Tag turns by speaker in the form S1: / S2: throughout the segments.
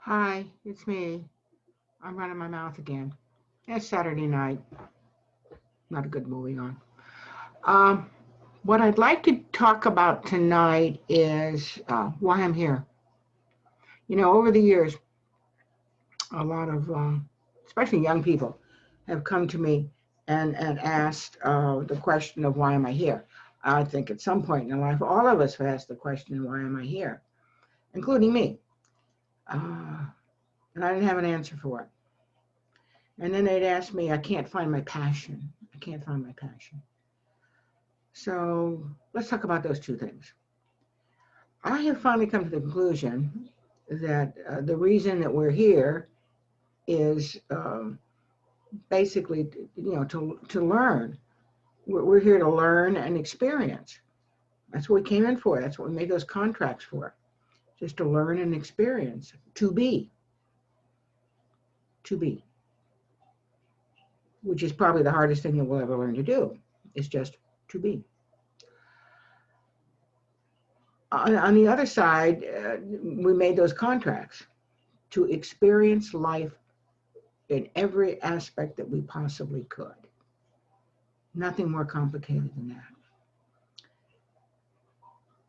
S1: Hi, it's me. I'm running my mouth again. It's Saturday night. Not a good movie on. Um, what I'd like to talk about tonight is why I'm here. Over the years, a lot of, especially young people, have come to me and asked the question of why am I here? I think at some point in life, all of us have asked the question, why am I here? Including me. Uh, and I didn't have an answer for it. And then they'd ask me, I can't find my passion. I can't find my passion. So let's talk about those two things. I have finally come to the conclusion that the reason that we're here is basically, to learn. We're here to learn and experience. That's what we came in for. That's what we made those contracts for, just to learn and experience, to be, which is probably the hardest thing that we'll ever learn to do, is just to be. On the other side, we made those contracts to experience life in every aspect that we possibly could. Nothing more complicated than that,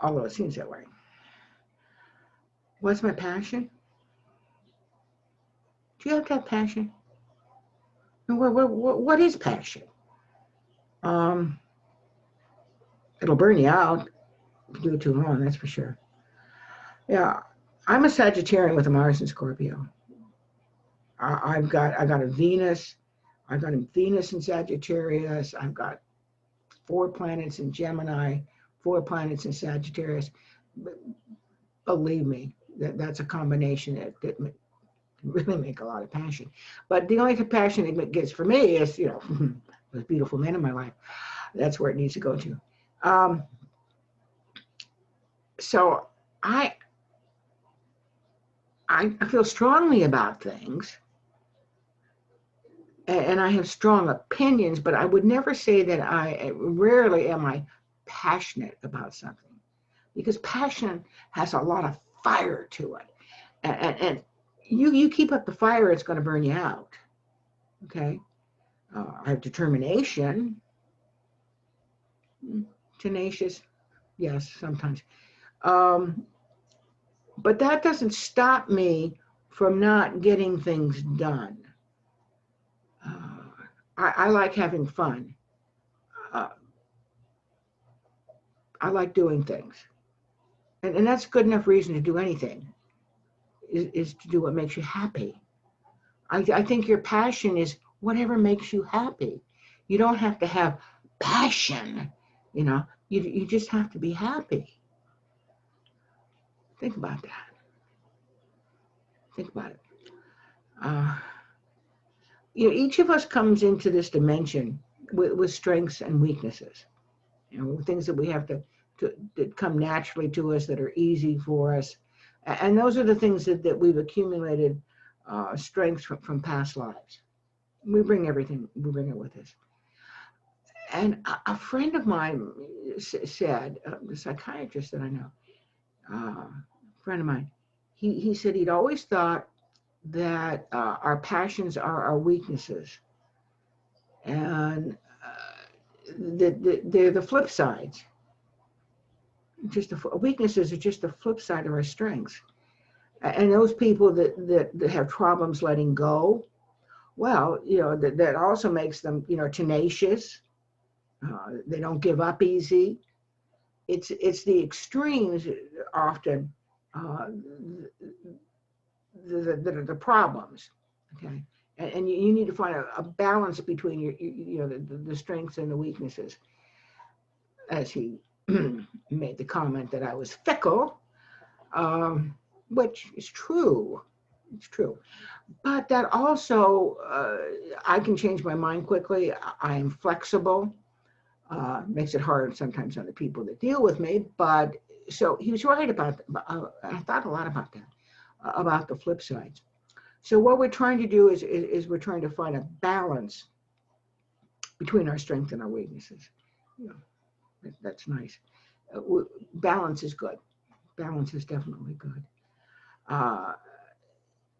S1: although it seems that way. What's my passion? Do you have to have passion? And what is passion? Um, it'll burn you out if you do it too long, that's for sure. Yeah, I'm a Sagittarian with a Mars in Scorpio. I got a Venus. I've got a Venus in Sagittarius. I've got 4 planets in Gemini, 4 planets in Sagittarius. Believe me, that's a combination that can really make a lot of passion. But the only passion it gets for me is, those beautiful men in my life. That's where it needs to go to. Um, so I, I feel strongly about things, and I have strong opinions, but I would never say that rarely am I passionate about something, because passion has a lot of fire to it. And you keep up the fire, it's going to burn you out. Okay. I have determination, tenacious, yes, sometimes. Um, but that doesn't stop me from not getting things done. Uh, I like having fun. Uh, I like doing things. And that's good enough reason to do anything, is to do what makes you happy. I think your passion is whatever makes you happy. You don't have to have passion, you just have to be happy. Think about that. Think about it. Uh, each of us comes into this dimension with strengths and weaknesses. Things that we have to that come naturally to us, that are easy for us, and those are the things that we've accumulated strengths from past lives. We bring everything. We bring it with us. And a friend of mine said, a psychiatrist that I know, a friend of mine, he said he'd always thought that our passions are our weaknesses, and they're the flip sides. Just the weaknesses are just the flip side of our strengths. And those people that have problems letting go, well, that also makes them, tenacious. They don't give up easy. It's the extremes often that are the problems. Okay. And you need to find a balance between the strengths and the weaknesses. As he made the comment that I was fickle, um, which is true. It's true. But that also, I can change my mind quickly. I am flexible. Makes it hard sometimes on the people that deal with me. But so he was right about that. I thought a lot about that, about the flip sides. So what we're trying to do is we're trying to find a balance between our strengths and our weaknesses. You know, that's nice. Balance is good. Balance is definitely good. Uh,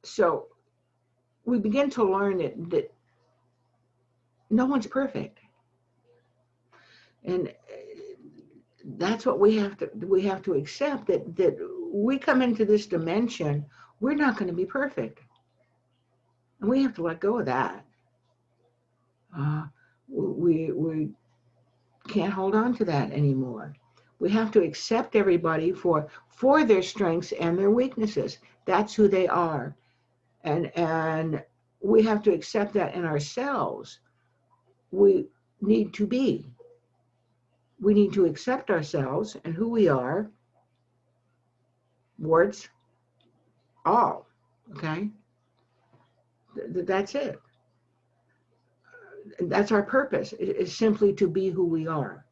S1: So we begin to learn that no one's perfect. And that's what we have to accept, that we come into this dimension, we're not going to be perfect. And we have to let go of that. We can't hold on to that anymore. We have to accept everybody for their strengths and their weaknesses. That's who they are. And we have to accept that in ourselves. We need to accept ourselves and who we are, warts, all, okay? That's it. That's our purpose, is simply to be who we are.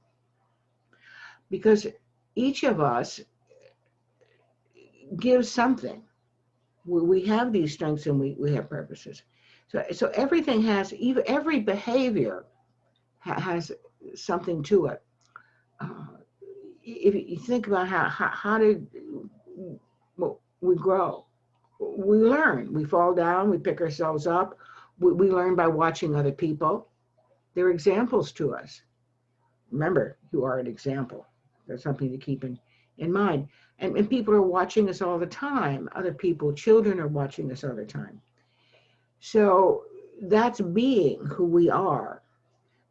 S1: Because each of us gives something. We have these strengths and we have purposes. So everything has, even every behavior has something to it. If you think about how did we grow, we learn. We fall down, we pick ourselves up. We learn by watching other people. They're examples to us. Remember, you are an example. There's something to keep in mind. And people are watching us all the time. Other people, children are watching us all the time. So that's being who we are.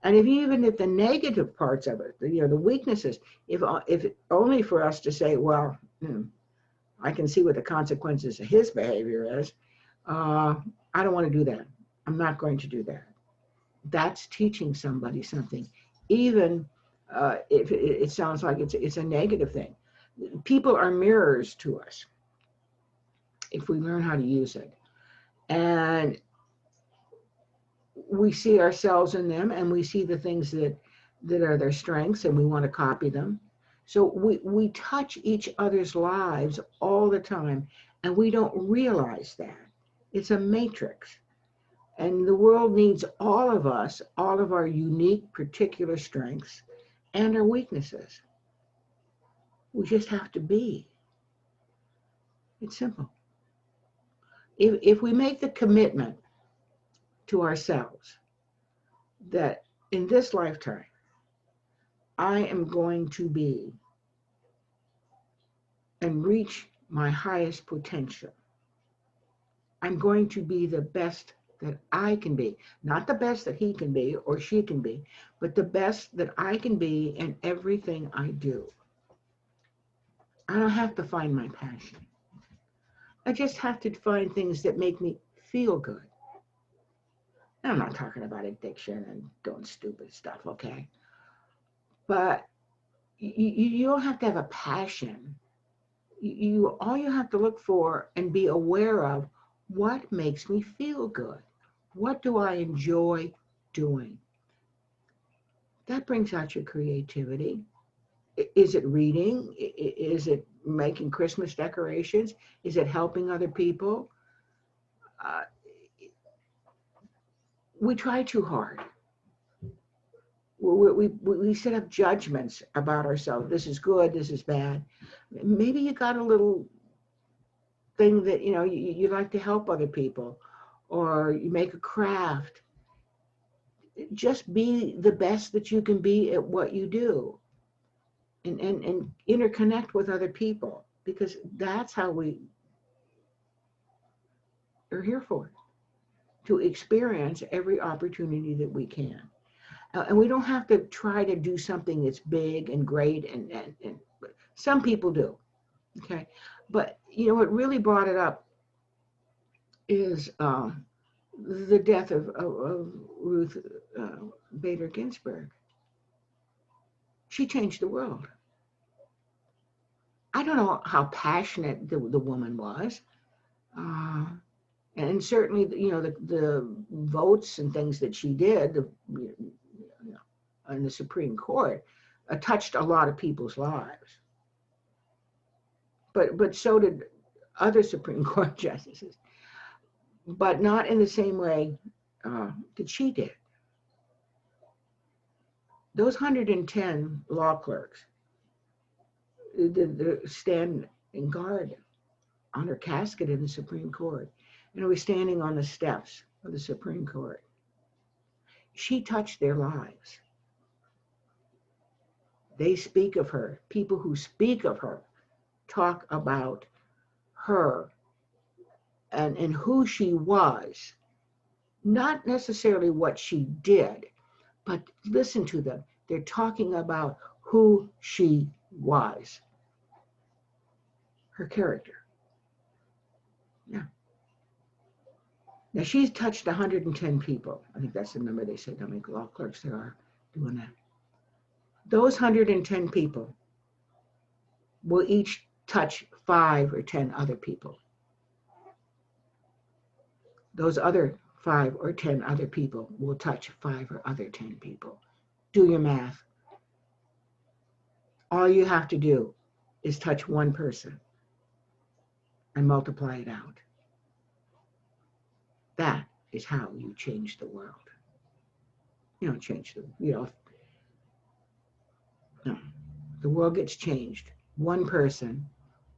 S1: And even if the negative parts of it, the weaknesses, if only for us to say, well, I can see what the consequences of his behavior is. I don't want to do that. I'm not going to do that. That's teaching somebody something, even if it sounds like it's a negative thing. People are mirrors to us if we learn how to use it. And we see ourselves in them, and we see the things that are their strengths, and we want to copy them. So we touch each other's lives all the time, and we don't realize that. It's a matrix. And the world needs all of us, all of our unique, particular strengths and our weaknesses. We just have to be. It's simple. If we make the commitment to ourselves that in this lifetime, I am going to be and reach my highest potential. I'm going to be the best that I can be, not the best that he can be or she can be, but the best that I can be in everything I do. I don't have to find my passion. I just have to find things that make me feel good. And I'm not talking about addiction and doing stupid stuff, okay? But you don't have to have a passion. All you have to look for and be aware of, what makes me feel good? What do I enjoy doing? That brings out your creativity. Is it reading? Is it making Christmas decorations? Is it helping other people? We try too hard. We set up judgments about ourselves. This is good, this is bad. Maybe you got a little thing that, you like to help other people, or you make a craft. Just be the best that you can be at what you do, and interconnect with other people, because that's how we are here for, to experience every opportunity that we can. And we don't have to try to do something that's big and great, and some people do, okay? But what really brought it up is the death of Ruth Bader Ginsburg. She changed the world. I don't know how passionate the woman was. And certainly, the votes and things that she did in the Supreme Court touched a lot of people's lives. But so did other Supreme Court justices. But not in the same way that she did. Those 110 law clerks stand in guard on her casket in the Supreme Court. and was standing on the steps of the Supreme Court. She touched their lives. They speak of her. People who speak of her talk about her and who she was. Not necessarily what she did, but listen to them. They're talking about who she was. Her character. Yeah. Now she's touched 110 people. I think that's the number they said. How many law clerks there are doing that. Those 110 people will each touch 5 or 10 other people. Those other 5 or 10 other people will touch 5 or other 10 people. Do your math. All you have to do is touch one person and multiply it out. That is how you change the world. You don't change no. The world gets changed. One person,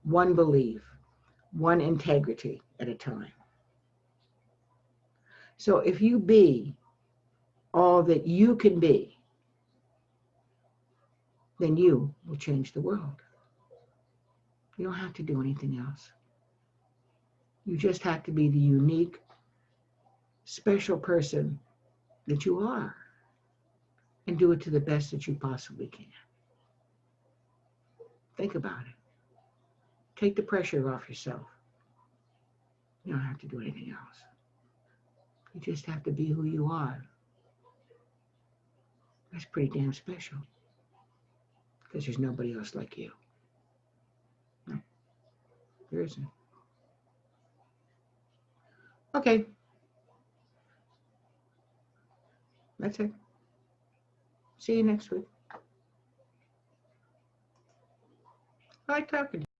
S1: one belief, one integrity at a time. So if you be all that you can be, then you will change the world. You don't have to do anything else. You just have to be the unique, special person that you are and do it to the best that you possibly can. Think about it. Take the pressure off yourself. You don't have to do anything else. You just have to be who you are. That's pretty damn special because there's nobody else like you. No, there isn't. Okay. That's it. See you next week. I like talking to you.